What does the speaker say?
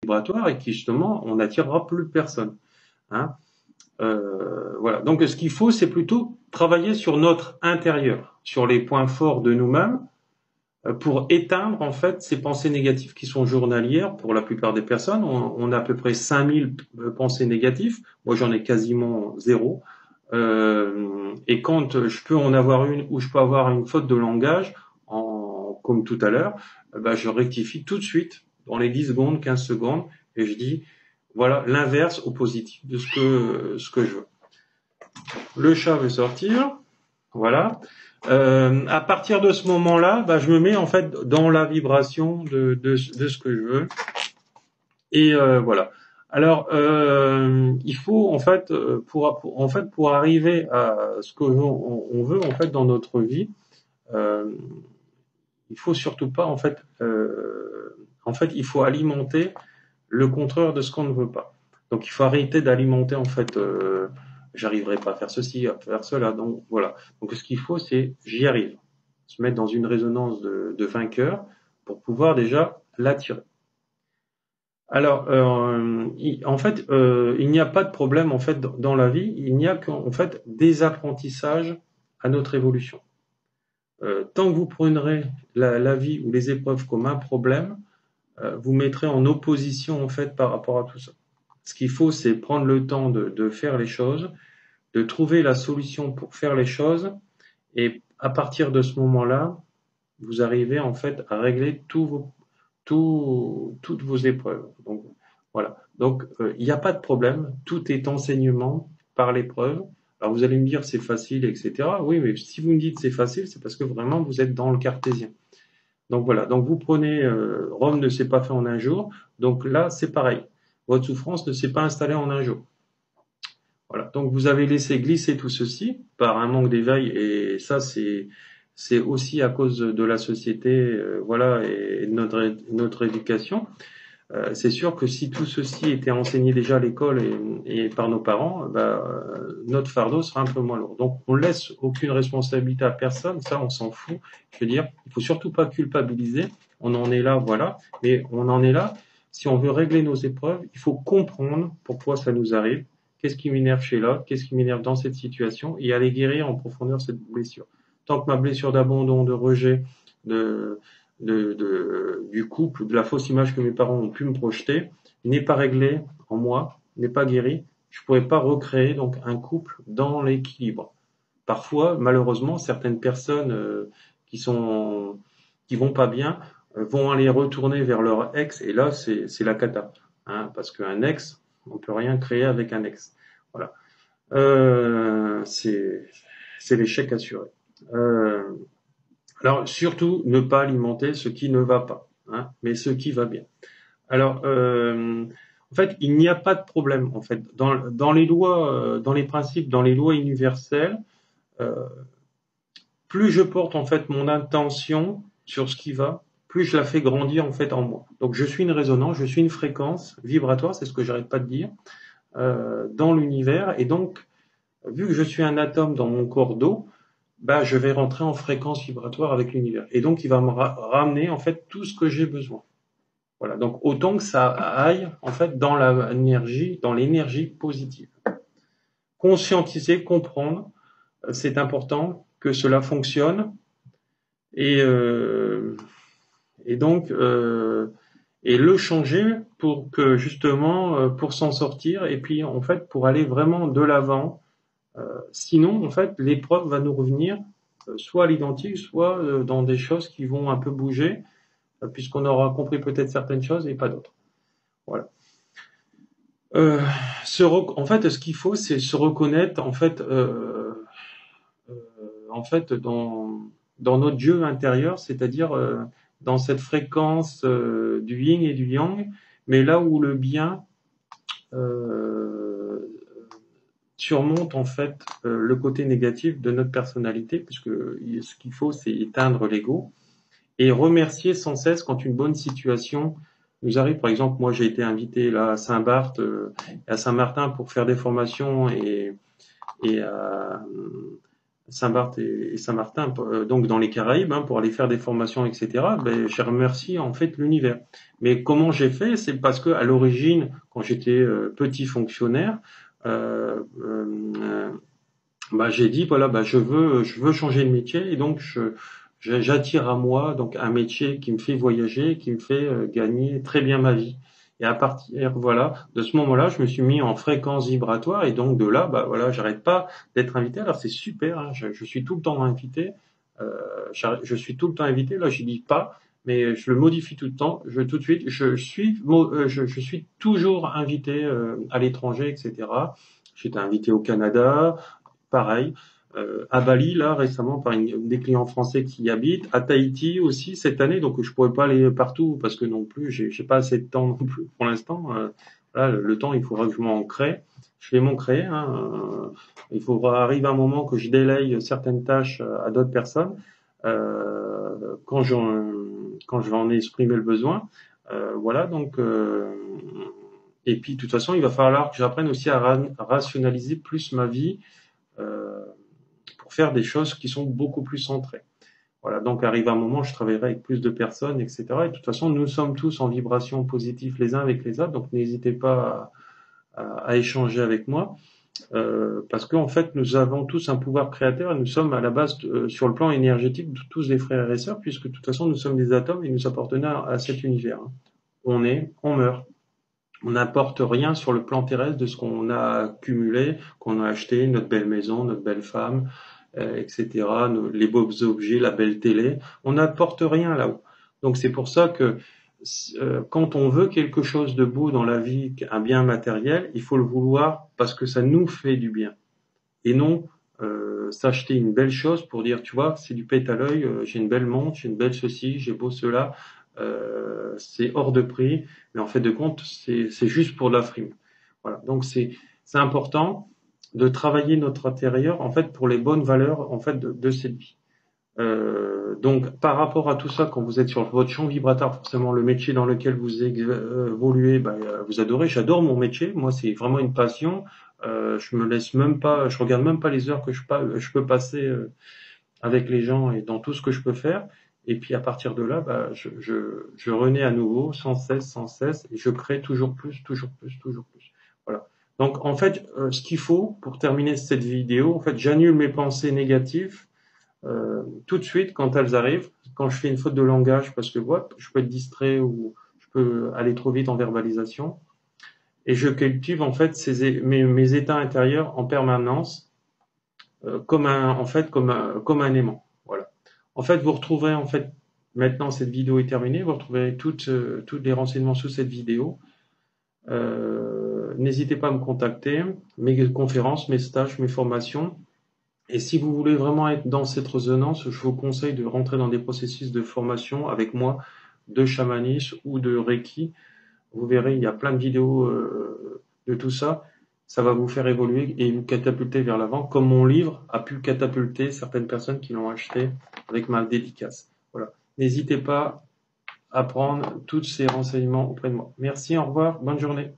vibratoire et qui justement on n'attirera plus personne. Hein. Voilà. Donc ce qu'il faut, c'est plutôt travailler sur notre intérieur, sur les points forts de nous-mêmes, pour éteindre en fait ces pensées négatives qui sont journalières pour la plupart des personnes. On a à peu près 5000 pensées négatives. Moi, j'en ai quasiment zéro. Et quand je peux en avoir une ou je peux avoir une faute de langage, comme tout à l'heure, je rectifie tout de suite dans les 10 secondes, 15 secondes, et je dis voilà l'inverse au positif de ce que je veux. Le chat veut sortir, voilà. À partir de ce moment-là, je me mets en fait dans la vibration de ce que je veux. Et voilà. Alors, il faut en fait pour arriver à ce que on veut en fait dans notre vie, il faut surtout pas en fait il faut alimenter le contraire de ce qu'on ne veut pas. Donc il faut arrêter d'alimenter en fait j'arriverai pas à faire ceci, à faire cela. Donc voilà. Donc ce qu'il faut c'est j'y arrive. Se mettre dans une résonance de vainqueur pour pouvoir déjà l'attirer. Alors, il n'y a pas de problème en fait dans la vie. Il n'y a qu'en fait des apprentissages à notre évolution. Tant que vous prendrez la vie ou les épreuves comme un problème, vous mettrez en opposition en fait par rapport à tout ça. Ce qu'il faut, c'est prendre le temps de faire les choses, de trouver la solution pour faire les choses, et à partir de ce moment-là, vous arrivez en fait à régler toutes vos épreuves. Donc voilà. Donc il n'y a pas de problème. Tout est enseignement par l'épreuve. Alors vous allez me dire c'est facile, etc. Oui, mais si vous me dites c'est facile, c'est parce que vraiment vous êtes dans le cartésien. Donc voilà. Donc vous prenez Rome ne s'est pas fait en un jour. Donc là c'est pareil. Votre souffrance ne s'est pas installée en un jour. Voilà. Donc vous avez laissé glisser tout ceci par un manque d'éveil et ça c'est aussi à cause de la société, voilà, et de notre éducation. C'est sûr que si tout ceci était enseigné déjà à l'école et par nos parents, notre fardeau sera un peu moins lourd. Donc on laisse aucune responsabilité à personne, ça on s'en fout. Je veux dire, il faut surtout pas culpabiliser. On en est là, voilà, mais on en est là. Si on veut régler nos épreuves, il faut comprendre pourquoi ça nous arrive. Qu'est-ce qui m'énerve chez l'autre? Qu'est-ce qui m'énerve dans cette situation? Et aller guérir en profondeur cette blessure. Tant que ma blessure d'abandon, de rejet, du couple, de la fausse image que mes parents ont pu me projeter, n'est pas réglée en moi, n'est pas guérie, je ne pourrais pas recréer donc un couple dans l'équilibre. Parfois, malheureusement, certaines personnes qui vont pas bien vont aller retourner vers leur ex et là c'est la cata, hein, parce qu'un ex, on peut rien créer avec un ex. Voilà. C'est l'échec assuré. Alors surtout ne pas alimenter ce qui ne va pas, hein, mais ce qui va bien. Alors en fait il n'y a pas de problème en fait dans les lois, dans les principes, dans les lois universelles. Plus je porte en fait mon intention sur ce qui va, plus je la fais grandir en fait en moi. Donc je suis une résonance, je suis une fréquence vibratoire, c'est ce que j'arrête pas de dire, dans l'univers. Et donc vu que je suis un atome dans mon corps d'eau, je vais rentrer en fréquence vibratoire avec l'univers. Et donc, il va me ramener, en fait, tout ce que j'ai besoin. Voilà. Donc, autant que ça aille, en fait, dans l'énergie positive. Conscientiser, comprendre, c'est important que cela fonctionne. Et donc, et le changer pour que, justement, pour s'en sortir. Et puis, en fait, pour aller vraiment de l'avant. Sinon, en fait, l'épreuve va nous revenir soit à l'identique, soit dans des choses qui vont un peu bouger, puisqu'on aura compris peut-être certaines choses et pas d'autres. Voilà. En fait, ce qu'il faut, c'est se reconnaître dans notre jeu intérieur, c'est-à-dire dans cette fréquence du yin et du yang, mais là où le bien surmonte en fait le côté négatif de notre personnalité, puisque ce qu'il faut, c'est éteindre l'ego et remercier sans cesse quand une bonne situation nous arrive. Par exemple, moi j'ai été invité là à Saint-Barth, à Saint-Martin pour faire des formations et Saint-Barth et Saint-Martin, donc dans les Caraïbes, hein, pour aller faire des formations, etc. Ben, j'ai remercié en fait l'univers. Mais comment j'ai fait? C'est parce que à l'origine, quand j'étais petit fonctionnaire, euh, euh, bah, j'ai dit voilà, bah, je veux changer de métier et donc j'attire à moi donc un métier qui me fait voyager, qui me fait gagner très bien ma vie. Et à partir voilà de ce moment-là, je me suis mis en fréquence vibratoire et donc de là, bah voilà, j'arrête pas d'être invité. Alors c'est super, hein, je suis tout le temps invité. Je suis tout le temps invité. Là, je dis pas, mais je le modifie tout le temps. Tout de suite, je suis toujours invité à l'étranger, etc. J'étais invité au Canada, pareil. À Bali, là, récemment, par des clients français qui y habitent. À Tahiti aussi, cette année. Donc, je pourrais pas aller partout parce que non plus, j'ai pas assez de temps non plus pour l'instant. Là, le temps, il faudra que je m'en crée. Je vais m'en créer. Hein. Il faudra arriver un moment que je délaye certaines tâches à d'autres personnes quand quand je vais en exprimer le besoin. Voilà, donc et puis de toute façon, il va falloir que j'apprenne aussi à rationaliser plus ma vie euh, pour faire des choses qui sont beaucoup plus centrées. Voilà, donc arrive un moment, je travaillerai avec plus de personnes, etc. Et de toute façon, nous sommes tous en vibration positive les uns avec les autres, donc n'hésitez pas à échanger avec moi, parce qu'en fait, nous avons tous un pouvoir créateur et nous sommes à la base, sur le plan énergétique, tous des frères et sœurs, puisque de toute façon, nous sommes des atomes et nous appartenons à cet univers. Hein. On meurt. On n'apporte rien sur le plan terrestre de ce qu'on a accumulé, qu'on a acheté, notre belle maison, notre belle femme, etc., les beaux objets, la belle télé. On n'apporte rien là-haut. Donc c'est pour ça que quand on veut quelque chose de beau dans la vie, un bien matériel, il faut le vouloir parce que ça nous fait du bien. Et non s'acheter une belle chose pour dire, tu vois, c'est du pète à l'œil, j'ai une belle montre, j'ai une belle ceci, j'ai beau cela, c'est hors de prix, mais en fait de compte, c'est juste pour de la frime. Voilà. Donc c'est important de travailler notre intérieur en fait pour les bonnes valeurs en fait de cette vie. Donc par rapport à tout ça, quand vous êtes sur votre champ vibratoire, forcément le métier dans lequel vous évoluez, bah, vous adorez. J'adore mon métier. Moi, c'est vraiment une passion. Je me laisse même pas, je regarde même pas les heures que je peux passer avec les gens et dans tout ce que je peux faire. Et puis à partir de là, bah, je renais à nouveau, sans cesse, et je crée toujours plus, toujours plus, toujours plus. Voilà. Donc en fait, ce qu'il faut pour terminer cette vidéo, en fait, j'annule mes pensées négatives tout de suite quand elles arrivent. Quand je fais une faute de langage, parce que voilà, je peux être distrait ou je peux aller trop vite en verbalisation, et je cultive en fait mes états intérieurs en permanence comme un aimant. Voilà. En fait, vous retrouverez en fait maintenant cette vidéo est terminée, vous retrouverez tous les renseignements sous cette vidéo. N'hésitez pas à me contacter, mes conférences, mes stages, mes formations. Et si vous voulez vraiment être dans cette résonance, je vous conseille de rentrer dans des processus de formation avec moi de chamanisme ou de Reiki. Vous verrez, il y a plein de vidéos de tout ça. Ça va vous faire évoluer et vous catapulter vers l'avant, comme mon livre a pu catapulter certaines personnes qui l'ont acheté avec ma dédicace. Voilà. N'hésitez pas à prendre tous ces renseignements auprès de moi. Merci, au revoir, bonne journée.